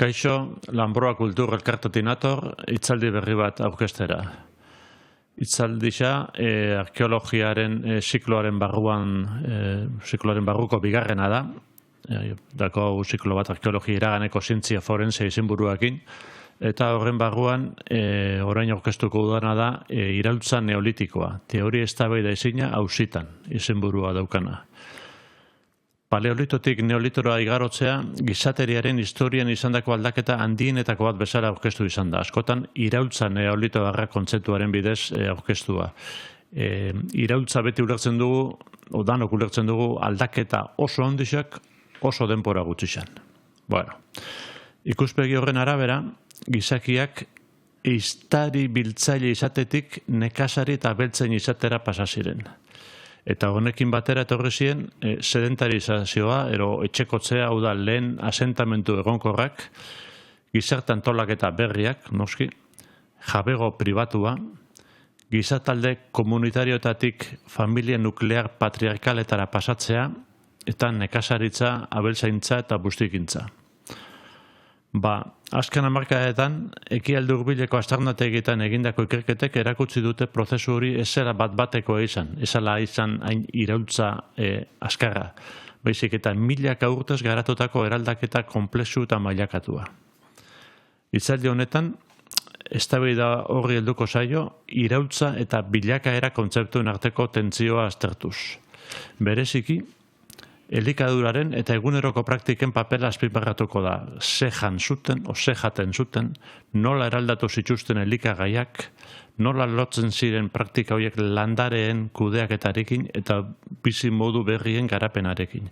Kaixo, Lanbroa Kultur elkartetik nator, hitzaldi berri bat aurkeztera. Hitzaldisa arkeologiaren zikloaren barruko bigarrena da. Dako ziklo bat arkeologia iraganeko zientzia forense izenburuakin. Eta horren barruan orain aurkeztuko dudana da iraultza neolitikoa. Teoria eztabaida ezina auzitan izenburua daukana. Paleolitotik neolitora igarotzea, gizateriaren historian izandako aldaketa handienetako bat bezala aurkeztu izan da. Askotan, iraultza neolitoarra kontzeptuaren bidez aurkeztua. Iraultza beti ulertzen dugu, danok ulertzen dugu, aldaketa oso handiak, oso denbora gutxi. Bueno, ikuspegi horren arabera, gizakiak ehiztari biltzaile izatetik nekazari eta beltzen izatera pasa ziren. Eta honekin batera etorri ziren sedentarizazioa, etxekotzea, hau da lehen asentamentu egonkorrak, gizarte antolaketa berriak, noski, jabego pribatua, gizatalde komunitarioetatik familia nuklear patriarkaletara pasatzea, eta nekazaritza, abeltzaintza eta bustikintza. Azken hamarkadetan, ekialde hurbileko aztarnategietan egindako ikerketek erakutsi dute prozesu hori ez zela bat-batekoa izan, ez zela izan hain iraultza azkarra. Baizik eta milaka urtez garatutako eraldaketa konplexu eta mailakatua. Hitzaldi honetan, eztabaida horri helduko zaio, iraultza eta bilakaera kontzeptuen arteko tentzioa aztertuz. Bereziki, elikaduraren eta eguneroko praktiken papela azpimarratuko da. Ze jaten zuten, nola eraldatu zituzten elikagaiak, nola lotzen ziren praktika horiek landareen kudeaketarekin eta bizi modu berrien garapenarekin.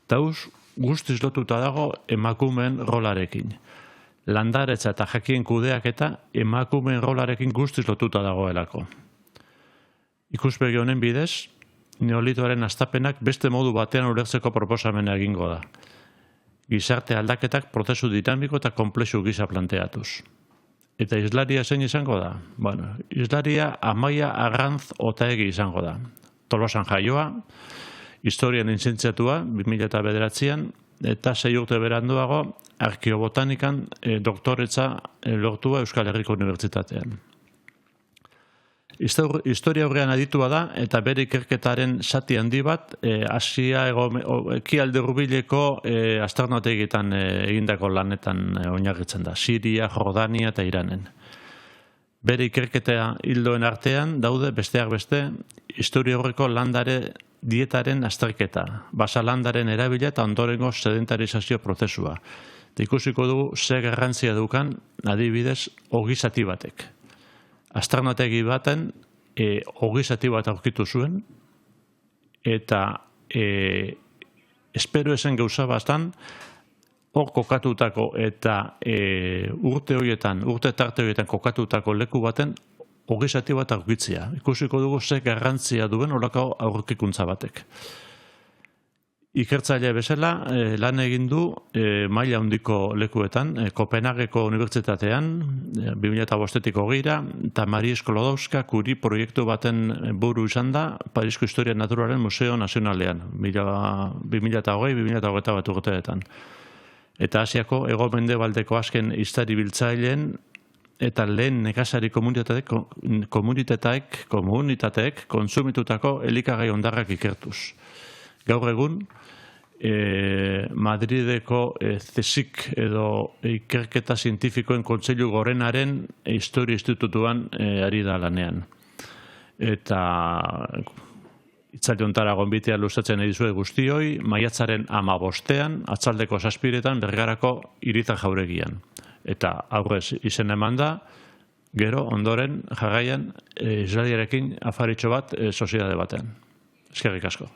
Tauz, guztiz lotuta dago emakumeen rolarekin. Landaretza eta jakien kudeaketa emakumeen rolarekin guztiz lotuta dagoelako. Ikuspegi honen bidez, neolitoaren hastapenak beste modu batean ulertzeko proposamena egingo da. Gizarte aldaketak prozesu dinamiko eta konplexu gisa planteatuz. Eta hizlaria zein izango da? Bueno, hizlaria Amaia Arranz Otaegi izango da. Tolosan jaioa, historian lizentziatua 2009an, eta 6 urte beranduago arkeobotanikan doktoretza lortua Euskal Herriko Unibertsitatean. Historia horrean aditua da, eta bere ikerketaren zati handi bat, Asia ekialde hurbileko aztarnategietan egindako lanetan oinarritzen da. Siria, Jordania eta Iranen. Bere ikerketa hildoen artean daude besteak beste, historia horreko landare dietaren azterketa, basalandaren erabila eta ondorengo sedentarizazio prozesua. Ikusiko dugu ze garrantzia dukan adibidez ogizati batek. Aztarnategi baten ogizati bat aurkitu zuen eta espero esen gauza bastan hor kokatutako eta urte tarte horietan kokatutako leku baten ogizati bat aurkitzea. Ikusiko dugu ze garrantzia duen horako aurkikuntza batek. Ikertzaile bezala lan egin du maila handiko lekuetan, Kopenhageko Unibertsitatean, 2005-tik hogeira, eta Marie Sklodowska Curie proiektu baten buru izan da Parisko Historia Naturalen Museo Nazionalean, 2020-2021 urteetan. Eta Asiako hego-mendebaldeko azken ehiztari biltzaileen eta lehen nekazari komunitateek kontsumitutako elikagai hondarrak ikertuz. Gaur egun, Madrideko CSIC edo ikerketa zientifikoen kontseilu gorenaren historia institutuan ari da lanean. Eta hitzaldi hontara gonbitea luzatzen edizue guztioi, maiatzaren 15ean, atzaldeko 7etan Bergarako Hiritar jauregian. Eta aurrez izen eman da, gero ondoren jarraian islariarekin afaritxo bat soziedade batean. Eskerrik asko.